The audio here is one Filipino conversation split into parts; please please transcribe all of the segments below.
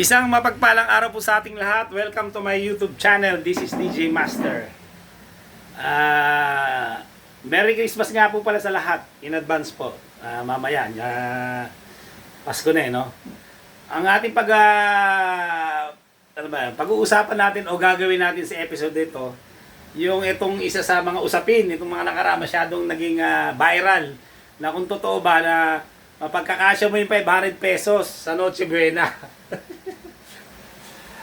Isang mapagpalang araw po sa ating lahat. Welcome to my YouTube channel. This is DJ Master. Merry Christmas nga po pala sa lahat. In advance po. Mamaya. Pasko na no? Ang ating pag-uusapan natin o gagawin natin sa episode ito, yung itong isa sa mga usapin, itong mga nakaraan masyadong naging viral, na kung totoo ba na mapagkakasya mo yung 500 pesos sa Noche Buena.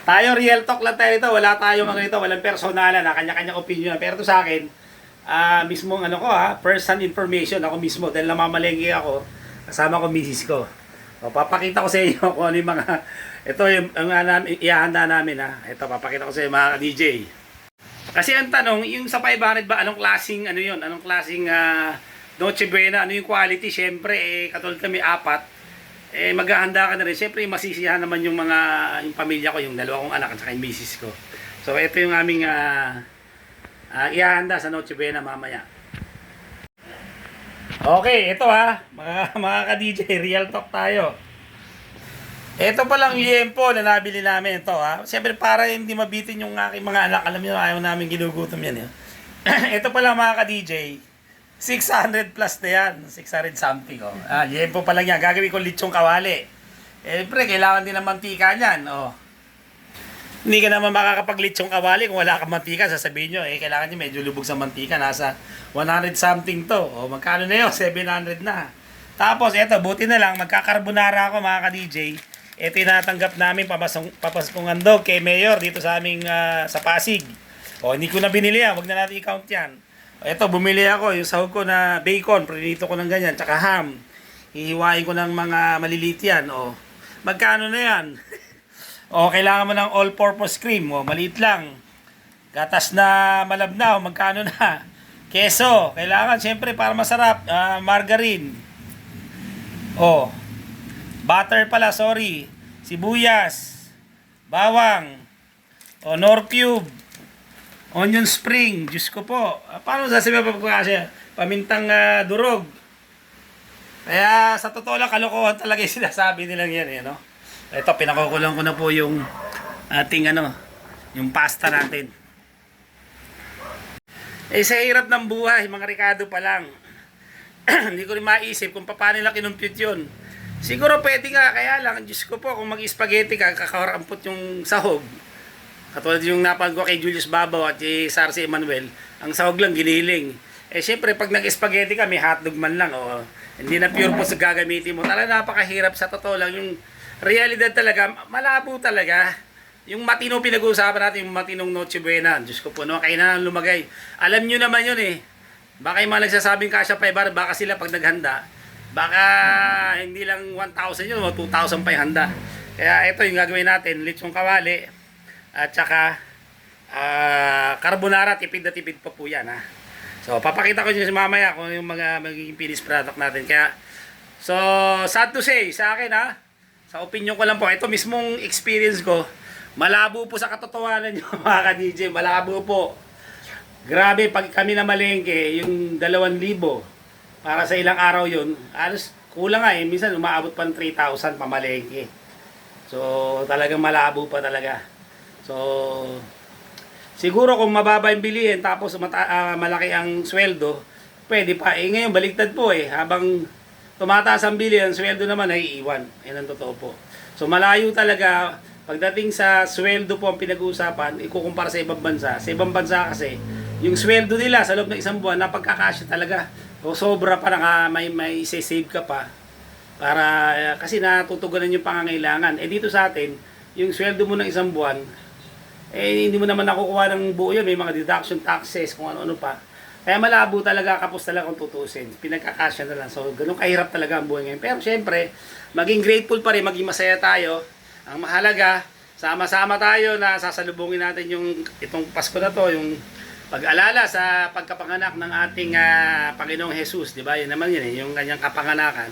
Tayo real talk lang tayo dito, wala tayong walang personalan na kanya-kanyang opinion. Pero ito sa akin, mismong first hand information ako mismo dahil namamalengke ako, kasama ko misis ko. O, papakita ko sa inyo kung ano yung mga, ito yung ihahanda namin Ito, papakita ko sa inyo mga DJ. Kasi ang tanong, yung sa 500 ba, anong klaseng Noche Buena, ano yung quality? Siyempre, katulad kami apat, maghahanda ka na rin. Siyempre, masisiyahan naman yung pamilya ko, yung dalawa kong anak at saka yung misis ko. So, ito yung aming ihahanda sa Noche Buena mamaya. Okay, ito mga ka-DJ, real talk tayo. Ito pa lang liempo na nabili namin ito Siyempre, para hindi mabitin yung aking mga anak, alam niyo, ayaw namin ginugutom yan. Ito pa lang mga ka-DJ, 600 plus na yan. 600 something. Liempo pa lang yan. Gagawin ko litsong kawali. Siyempre, kailangan din ng mantika niyan. Hindi ka naman makakapaglitsong kawali kung wala kang mantika. Sasabihin nyo, kailangan nyo medyo lubog sa mantika. Nasa 100 something to. Magkano na yun? 700 na. Tapos, eto, buti na lang. Magkakarbonara ako mga ka-DJ. Ito yung natanggap namin papaskong handog kay Mayor dito sa aming sa Pasig. Hindi ko na binili yan. Huwag na natin i-count yan. Ito, bumili ako. Yung sahog ko na bacon. Prinito ko ng ganyan. Tsaka ham. Hihiwain ko ng mga maliliit yan. Magkano na yan? Kailangan mo ng all-purpose cream. Maliit lang. Gatas na malabnaw. Magkano na? Keso. Kailangan, siyempre, para masarap. Margarine. Butter pala, sorry. Sibuyas. Bawang. Nor cube. Onion spring, Diyos ko po. Paano sasabihin pa pagkakasya? Pamintang durog. Kaya sa totoo lang, kalokohan talaga yung sinasabi nilang yan. Ito, pinakukulang ko na po yung ating yung pasta natin. Sa hirap ng buhay, mga Ricardo pa lang. Hindi ko rin maisip kung paano nila kinumpute yun. Siguro pwede nga, kaya lang, Diyos ko po, kung mag-spaghetti ka, kakarampot yung sahog. Katulad yung napag ko kay Julius Babaw at kay Sarsi Emanuel, ang sahog lang giniling. Siyempre, pag nag-spaghetti ka, may hotdog man lang. Hindi na pure po sa gagamitin mo. Talaga napakahirap sa totoo lang. Yung realidad talaga, malabo talaga. Yung matino pinag-uusapan natin, yung matinong Noche Buena. Diyos ko po, kailangan lumagay. Alam nyo naman yun Baka yung mga nagsasabing kasya 500, baka sila pag naghanda, baka hindi lang 1,000 yun, 2,000 pa yung handa. Kaya ito yung gagawin natin, litsong kawali, at saka carbonara, tipid na tipid pa po yan So papakita ko nyo mamaya kung yung mga magiging finished product natin. Kaya so sad to say sa akin sa opinion ko lang po, ito mismong experience ko, malabo po sa katotohanan nyo mga ka-DJ, malabo po. Grabe, pag kami na malengke, yung 2,000 para sa ilang araw yun, alos kulang minsan umaabot pa ng 3,000 pamalengke. So talagang malabo pa talaga. So, siguro kung mababa yung bilihin tapos malaki ang sweldo, pwede pa. Ngayon, baliktad po Habang tumataas ang bilihin, sweldo naman ay iiwan. Yan ang totoo po. So, malayo talaga. Pagdating sa sweldo po ang pinag-uusapan, ikukumpara sa ibang bansa. Sa ibang bansa kasi, yung sweldo nila sa loob ng isang buwan, napagkakasya talaga. O sobra pa na may save ka pa. Para, kasi natutugunan yung pangangailangan. Dito sa atin, yung sweldo mo ng isang buwan, hindi mo naman nakukuha ng buo yun. May mga deduction taxes, kung ano-ano pa. Kaya malabo talaga, kapos talaga kung tutusin. Pinagkakasya na lang. So, ganun kahirap talaga ang buhay ngayon. Pero syempre, maging grateful pa rin, maging masaya tayo. Ang mahalaga, sama-sama tayo na sasalubungin natin itong Pasko na to, yung pag-alala sa pagkapanganak ng ating Panginoong Jesus. Diba? Yan naman yun yung kanyang kapanganakan.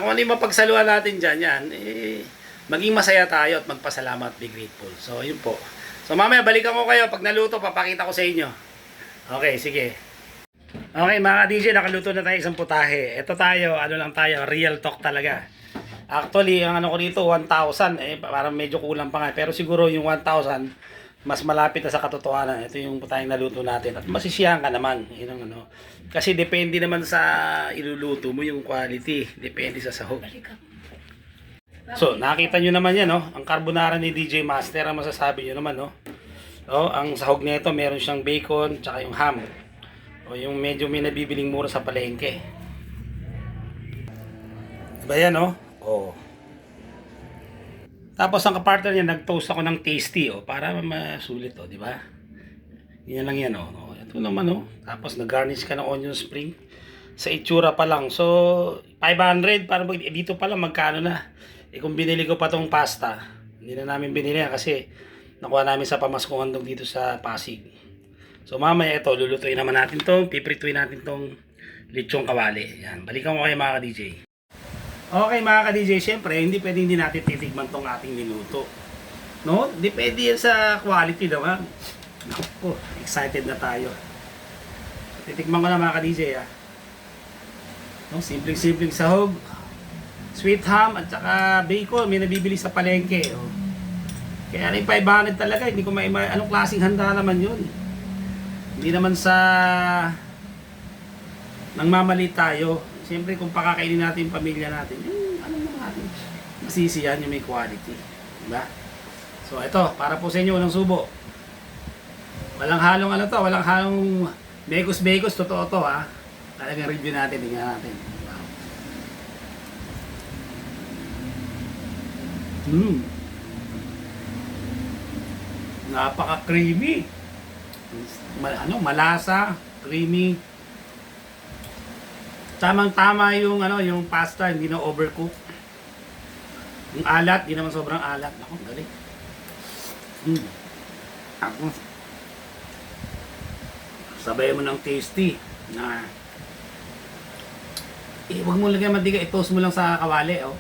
Kung ano yung mapagsaluhan natin dyan, maging masaya tayo at magpasalamat, be grateful. So, yun po. So mamaya balikan ko kayo pag naluto, papakita ko sa inyo. Okay, sige. Okay mga DJ, nakaluto na tayo isang putahe. Ito tayo, real talk talaga. Actually, ang ano ko dito, 1,000. Parang medyo kulang pa nga. Pero siguro yung 1,000, mas malapit na sa katotohanan. Ito yung putayang naluto natin. At masisiyahan ka naman. Yun ang ano. Kasi depende naman sa iluluto mo yung quality. Depende sa sahog. So, nakita nyo naman yan, no? Ang carbonara ni DJ Master, ang masasabi nyo naman, no? O, ang sahog nito, meron siyang bacon, tsaka yung ham. O, yung medyo may nabibiling mura sa palengke. Diba yan, no? O. Tapos, ang kapartner niya, nag-toast ako ng tasty, o, para masulit, o, di ba? Yan lang yan, o. Ito naman, o. Tapos, nag-garnish ka ng onion spring. Sa itsura pa lang. So, 500, para dito pa lang, magkano na? Kung binili ko pa tong pasta, hindi na namin binili yan kasi nakuha namin sa pamaskuhan dito sa Pasig. So mamaya ito, lulutuin naman natin tong, piprituin natin tong lechong kawali. Yan, balikan ko kayo mga ka-DJ. Okay mga ka-DJ, syempre hindi pwedeng hindi natin titigman tong ating niluto. No? Depende yan sa quality naman. Naku, excited na tayo. Titikman ko na mga ka-DJ ha. No, simpleng-simpleng sahog. Sweet ham at saka bacon, may nabibili sa palengke. Oh. Kaya yung 500 talaga, hindi ko anong klaseng handa naman yun. Hindi naman sa nangmamali tayo. Siyempre kung pakakainin natin yung pamilya natin, ano naman natin, masisiyan yung may quality. Diba? So ito, para po sa inyo, unang subo. Walang halong ano to, walang halong bekos-bekos, totoo to ha. Talagang review natin, tingnan natin. Napaka-creamy. Malasa, creamy. Tamang-tama yung yung pasta, hindi na overcook. Yung alat, hindi naman sobrang alat. Ako, galing. Ako. Sabay mo ng tasty na huwag mo lagyan mantika, i-toast mo lang sa kawali, oh.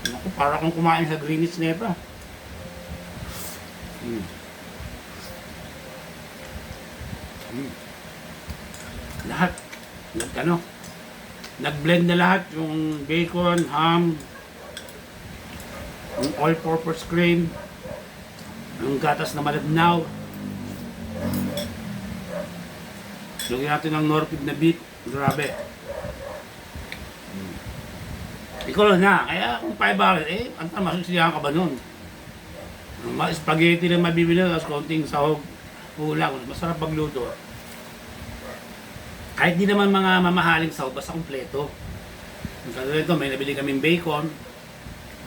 Naku, para kung kumain sa Greenwich nito. Lahat nag-blend na lahat yung bacon, ham, yung all-purpose cream, yung gatas na malabnaw. Lagyan natin ng Norpid na beef. Grabe. Ikaw na, kaya kung 500, masisiyahan ka ba nun? Spaghetti lang mabibili, tapos konting sahog, kulang, masarap magluto. Kahit di naman mga mamahaling sahog, basta kompleto. Kasi ito, may nabili kaming bacon,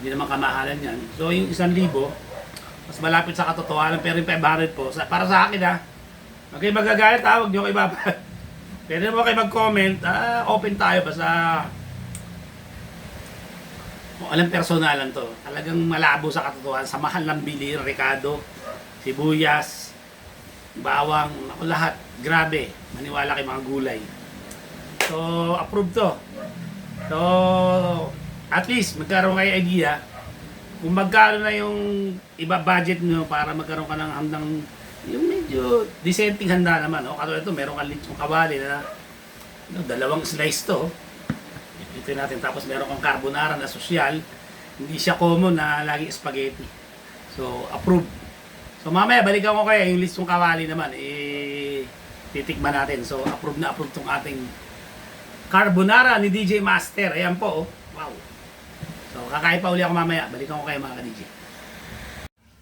hindi naman kamahalan yan. So yung 1,000, mas malapit sa katotohanan, pero yung 500 po, para sa akin ha, okay, magagalit ha, huwag nyo kayo babad. Pwede mo kayo mag-comment, open tayo, basta alam personalan to. Talagang malabo sa katotohanan. Sa mahal ng bili, Ricardo, sibuyas, bawang, ako lahat. Grabe. Maniwala kay mga gulay. So, approve to. So, at least, magkaroon kayo idea kung magkano na yung iba budget nyo para magkaroon ka ng handang yung medyo dissenting handa naman. O, katulad ito, meron kang lechong kawali na dalawang slice to. Ito natin. Tapos meron kang carbonara na sosyal. Hindi siya common na lagi spaghetti. So, approve. So, mamaya balikan ko kaya yung list ng kawali naman. Titikman natin. So, approve na approve tong ating carbonara ni DJ Master. Ayan po. Oh. Wow. So, kakain pa uli ako mamaya. Balikan ko kayo mga ka-DJ.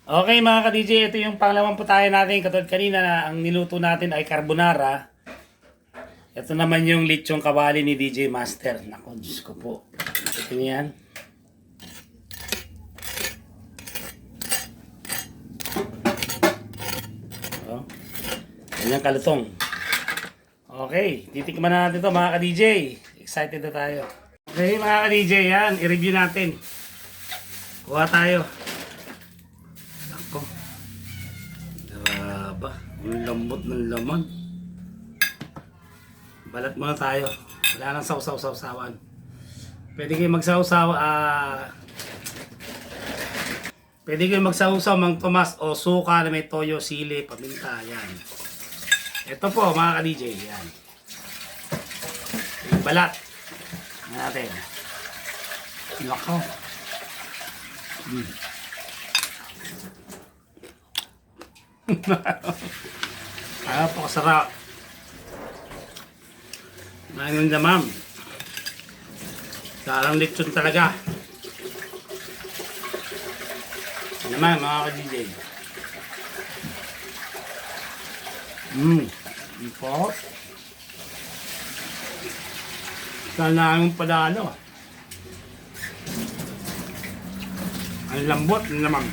Okay mga ka-DJ. Ito yung pangalawang putahe natin. Katulad kanina na ang niluto natin ay carbonara. Ito naman yung lechong kawali ni DJ Master. Naku, Diyos ko po. Ito yan. Oh. Ganyan kalutong. Okay, titikman na natin ito mga ka-DJ. Excited na tayo. Okay mga ka-DJ, yan. I-review natin. Kuha tayo. Naku. Graba. Ang lambot ng laman. Balat muna tayo. Wala nang sausaw-sausawan. Pwede kayo magsaw-saw, pwede kayo magsaw-saw Mang Tomas o suka na may toyo, sili, paminta. Yan. Ito po mga ka-DJ. Yan. balat. Ano natin? Nako. Ano po kasarap. Ngayon naman. Sarang lechon talaga. Yan naman mga ka-DJ. Po. Sana yung padalo. Ang lambot naman.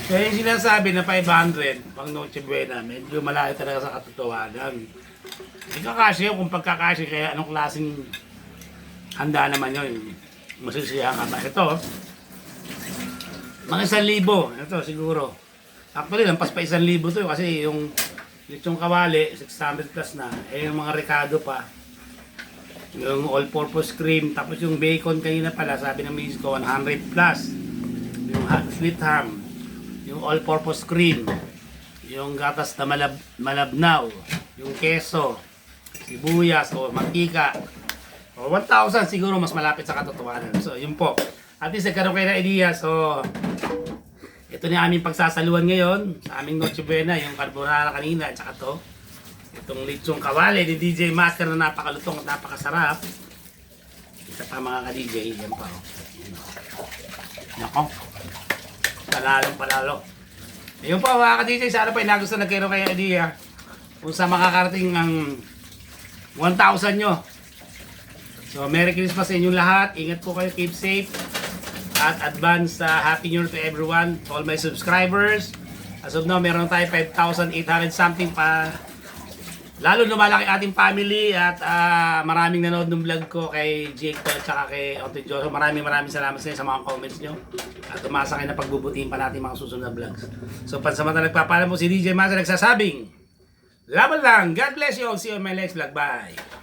Kaya yung sinasabi na 500 pang Noche Buena, medyo malayo talaga sa katotohanan. Hindi kakasya kung pagkakasya kaya anong klaseng handa naman yun. Masisiya ka ba? Ito, mga 1,000. Ito siguro. Actually, lampas pa 1,000 to kasi yung lechong kawali, 600 plus na. Eh yung mga Ricardo pa. Yung all-purpose cream. Tapos yung bacon kanina pala, sabi ng misis ko, 100 plus. Yung sweet ham. Yung all-purpose cream. Yung gatas na malabnaw. Yung keso. Sibuyas o mantika. O 1,000 siguro mas malapit sa katotohanan. So yun po. At least nagkaroon kayo ng idea. So ito na aming pagsasaluan ngayon sa aming Noche Buena, yung carbonara kanina at saka to. Itong lechong kawali ni DJ Master na napakalutong at napakasarap. Isa pa mga ka-DJ, yan pa. Nako. Palalong palalo. Ayun po mga ka-DJ, sana pa inagusto nagkaroon kayo ng idea kung sa makakarating ang 1,000 nyo. So Merry Christmas sa inyong lahat. Ingat po kayo, keep safe. At advance Happy New Year to everyone, to all my subscribers. As of now, meron tayo 5,800 something pa. Lalo lumalaki ating family at maraming nanood ng vlog ko kay Jake at saka kay Auntie Jojo. Maraming salamat sa inyo sa mga comments nyo. At umasa kayo na pagbubutihin pa natin mga susunod na vlogs. So pansamantala nagpapaalam po si DJ Master nagsasabing, laban lang! God bless you all! See you on my next vlog. Bye!